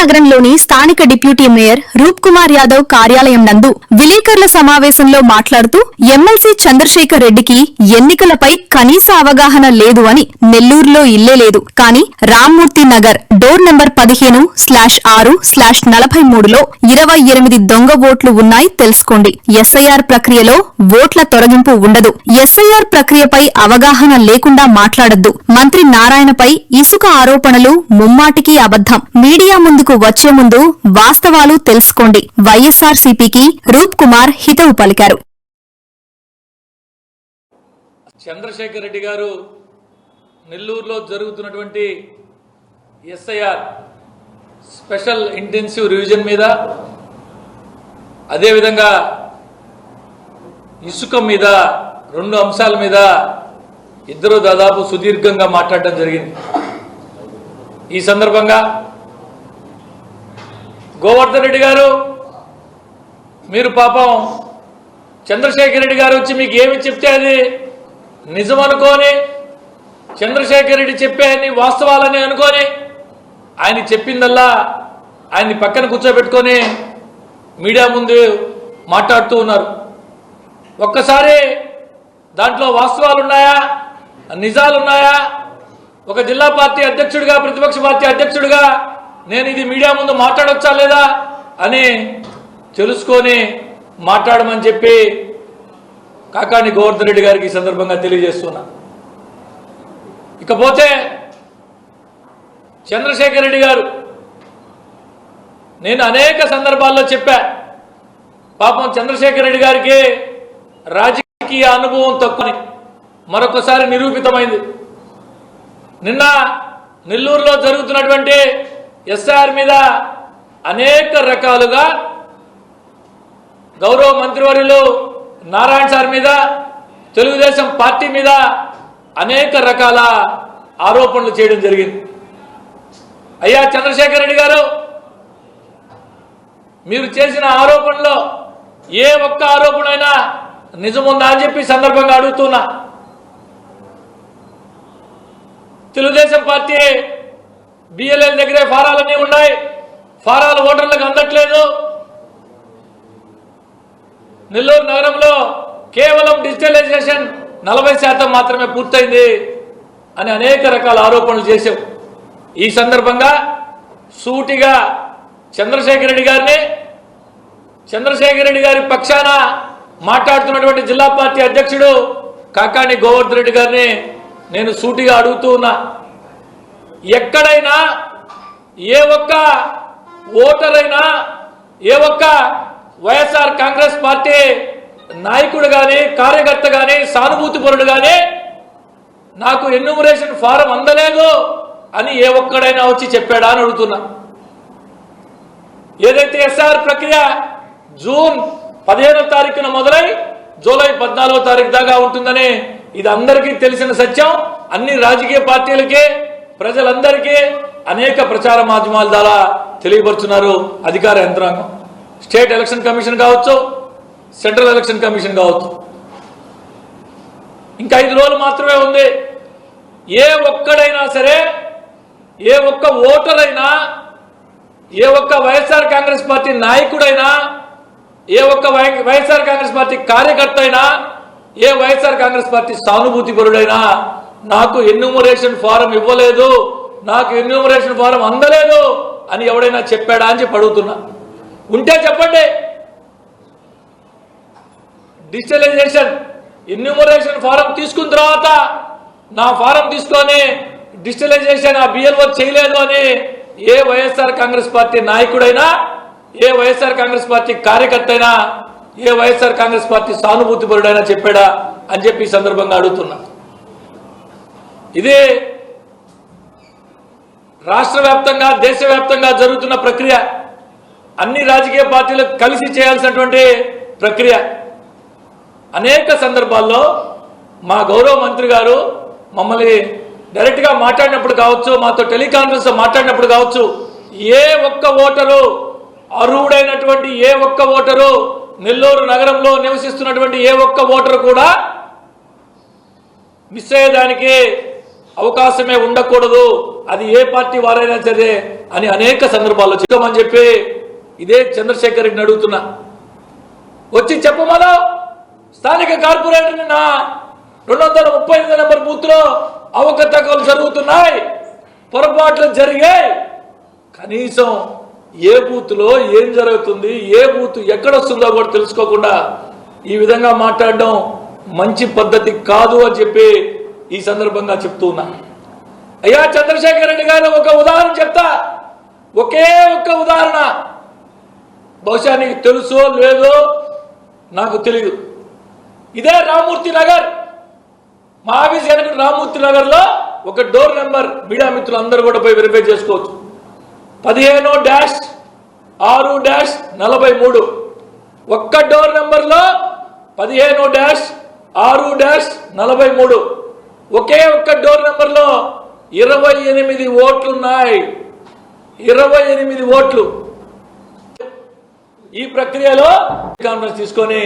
నగరంలోని స్థానిక deputy mayor రూప్ కుమార్ యాదవ్ కార్యాలయం నందు విలేకరుల సమావేశంలో మాట్లాడుతూ ఎమ్మెల్సీ చంద్రశేఖర్ రెడ్డికి ఎన్నికలపై కనీస అవగాహన లేదు అని నెల్లూరులో ఇల్లే లేదు, కానీ రామ్మూర్తి నగర్ డోర్ నంబర్ 15/6/43లో 28 దొంగ ఓట్లు ఉన్నాయి తెలుసుకోండి. ఎస్ఐఆర్ ప్రక్రియలో ఓట్ల తొలగింపు ఉండదు. ఎస్ఐఆర్ ప్రక్రియపై అవగాహన లేకుండా మాట్లాడొద్దు. మంత్రి నారాయణపై ఇసుక ఆరోపణలు ముమ్మాటికి అబద్దం. మీడియా ముందుకు వచ్చే ముందు వాస్తవాలు తెలుసుకోండి. వైఎస్ఆర్సీపీకి రూప్ కుమార్ హితవు పలికారు. చంద్రశేఖర్ రెడ్డి గారు నెల్లూరులో జరుగుతున్నటువంటి ఎస్ఐఆర్ స్పెషల్ ఇంటెన్సివ్ రివిజన్ మీద, అదేవిధంగా ఇసుక మీద, 2 అంశాల మీద ఇద్దరు దాదాపు సుదీర్ఘంగా మాట్లాడటం జరిగింది. ఈ సందర్భంగా గోవర్ధన్ రెడ్డి గారు, మీరు పాపం చంద్రశేఖర్ రెడ్డి గారు వచ్చి మీకు ఏమి చెప్తే అది నిజం అనుకోని, చంద్రశేఖర్ రెడ్డి చెప్పేది వాస్తవాలని అనుకోని ఆయన చెప్పిందల్లా ఆయన్ని పక్కన కూర్చోబెట్టుకొని మీడియా ముందు మాట్లాడుతూ ఉన్నారు. ఒక్కసారి దాంట్లో వాస్తవాలున్నాయా, నిజాలున్నాయా, ఒక జిల్లా పార్టీ అధ్యక్షుడిగా, ప్రతిపక్ష పార్టీ అధ్యక్షుడిగా నేను ఇది మీడియా ముందు మాట్లాడొచ్చా లేదా అని తెలుసుకొని మాట్లాడమని చెప్పి కాకాని గోవర్ధన్ రెడ్డి గారికి ఈ సందర్భంగా తెలియజేస్తున్నా. ఇకపోతే చంద్రశేఖర్ రెడ్డి గారు, నేను అనేక సందర్భాల్లో చెప్పా, పాపం చంద్రశేఖర్ రెడ్డి గారికి రాజకీయ అనుభవం తక్కువని మరొకసారి నిరూపితమైంది. నిన్న నెల్లూరులో జరుగుతున్నటువంటి ఎస్ఆర్ మీద అనేక రకాలుగా గౌరవ మంత్రివర్యులు నారాయణ సార్ మీద, తెలుగుదేశం పార్టీ మీద అనేక రకాల ఆరోపణలు చేయడం జరిగింది. అయ్యా చంద్రశేఖర్ రెడ్డి గారు, మీరు చేసిన ఆరోపణలో ఏ ఒక్క ఆరోపణైనా నిజముందా అని చెప్పి సందర్భంగా అడుగుతున్నా. తెలుగుదేశం పార్టీ బిఎల్ఎల్ దగ్గరే ఫారాలన్నీ ఉన్నాయి, ఫారాలు ఓటర్లకు అందట్లేదు, నెల్లూరు నగరంలో కేవలం డిజిటలైజేషన్ 40% మాత్రమే పూర్తయింది అని అనేక రకాల ఆరోపణలు చేశాం. ఈ సందర్భంగా సూటిగా చంద్రశేఖర్ రెడ్డి గారిని, చంద్రశేఖర్ రెడ్డి గారి పక్షాన మాట్లాడుతున్నటువంటి జిల్లా పార్టీ అధ్యక్షుడు కాకాని గోవర్ధన్ రెడ్డి గారిని నేను సూటిగా అడుగుతూ ఉన్నా. ఎక్కడైనా ఏ ఒక్క ఓటరైనా, ఏ ఒక్క వైఎస్ఆర్ కాంగ్రెస్ పార్టీ నాయకుడు కానీ, కార్యకర్త కానీ, సానుభూతిపరుడు కానీ నాకు ఎన్యూమరేషన్ ఫారం అందలేదు అని ఏ ఒక్కడైనా వచ్చి చెప్పాడా అని అడుగుతున్నా. ఏదైతే ఎస్ఆర్ ప్రక్రియ జూన్ 15వ తారీఖున మొదలై జూలై 14వ తారీఖు దాకా ఉంటుందని ఇది అందరికీ తెలిసిన సత్యం. అన్ని రాజకీయ పార్టీలకి, ప్రజలందరికీ అనేక ప్రచార మాధ్యమాల ద్వారా తెలియపరుచున్నారు అధికార యంత్రాంగం. స్టేట్ ఎలక్షన్ కమిషన్ కావచ్చు, సెంట్రల్ ఎలక్షన్ కమిషన్ కావచ్చు. ఇంకా 5 రోజులు మాత్రమే ఉంది. ఏ ఒక్కడైనా సరే, ఏ ఒక్క ఓటర్ అయినా, ఏ ఒక్క వైఎస్ఆర్ కాంగ్రెస్ పార్టీ నాయకుడైనా, ఏ ఒక్క వైఎస్ఆర్ కాంగ్రెస్ పార్టీ కార్యకర్త అయినా, ఏ వైఎస్ఆర్ కాంగ్రెస్ పార్టీ సానుభూతిపరుడైనా నాకు ఎన్యూమరేషన్ ఫారం ఇవ్వలేదు, నాకు ఎన్యూమరేషన్ ఫారం అందలేదు అని ఎవడైనా చెప్పాడా అని చెప్పి అడుగుతున్నా. ఉంటే చెప్పండి. డిజిటలైజేషన్ ఎన్యూమరేషన్ ఫారం తీసుకున్న తర్వాత నా ఫారం తీసుకొని డిజిటలైజేషన్ ఆ బిఎల్ఓ చేయలేదు అని ఏ వైఎస్ఆర్ కాంగ్రెస్ పార్టీ నాయకుడైనా, ఏ వైఎస్ఆర్ కాంగ్రెస్ పార్టీ కార్యకర్త అయినా, ఏ వైఎస్ఆర్ కాంగ్రెస్ పార్టీ సానుభూతిపరుడైనా చెప్పాడా అని చెప్పి ఈ సందర్భంగా అడుగుతున్నా. ఇది రాష్ట్ర వ్యాప్తంగా, దేశవ్యాప్తంగా జరుగుతున్న ప్రక్రియ. అన్ని రాజకీయ పార్టీలు కలిసి చేయాల్సినటువంటి ప్రక్రియ. అనేక సందర్భాల్లో మా గౌరవ మంత్రి గారు మమ్మల్ని డైరెక్ట్గా మాట్లాడినప్పుడు కావచ్చు, మాతో టెలికాన్ఫరెన్స్ మాట్లాడినప్పుడు కావచ్చు, ఏ ఒక్క ఓటరు, అర్హుడైనటువంటి ఏ ఒక్క ఓటరు, నెల్లూరు నగరంలో నివసిస్తున్నటువంటి ఏ ఒక్క ఓటరు కూడా మిస్ అయ్యేదానికి అవకాశమే ఉండకూడదు, అది ఏ పార్టీ వారైనా సరే అని అనేక సందర్భాల్లో చెప్పమని చెప్పి ఇదే చంద్రశేఖర్ రెడ్డిని అడుగుతున్నా. వచ్చి చెప్పమను, స్థానిక కార్పొరేటర్ నిన్న 238 నెంబర్ బూత్ లో అవకతవకలు జరుగుతున్నాయి, పొరపాట్లు జరిగాయి. కనీసం ఏ బూత్ లో ఏం జరుగుతుంది, ఏ బూత్ ఎక్కడొస్తుందో కూడా తెలుసుకోకుండా ఈ విధంగా మాట్లాడడం మంచి పద్ధతి కాదు అని చెప్పి ఈ సందర్భంగా చెప్తూ ఉన్నా. అయ్యా చంద్రశేఖర్ రెడ్డి గారు ఒక ఉదాహరణ చెప్తా, ఒకే ఒక్క ఉదాహరణ, బహుశా నీకు తెలుసో లేదో నాకు తెలీదు. ఇదే రామూర్తి నగర్, మా ఆఫీస్ వెనక రామూర్తి నగర్ లో ఒక డోర్ నెంబర్, మీడియా మిత్రులు అందరూ కూడా పోయి వెరిఫై చేసుకోవచ్చు, 15-6-43. ఒక్క డోర్ నెంబర్ లో 15-6-43, ఒకే ఒక్క డోర్ నెంబర్ లో 28 ఓట్లున్నాయి. 28 ఓట్లు. ఈ ప్రక్రియలో కాన్ఫరెన్స్ తీసుకొని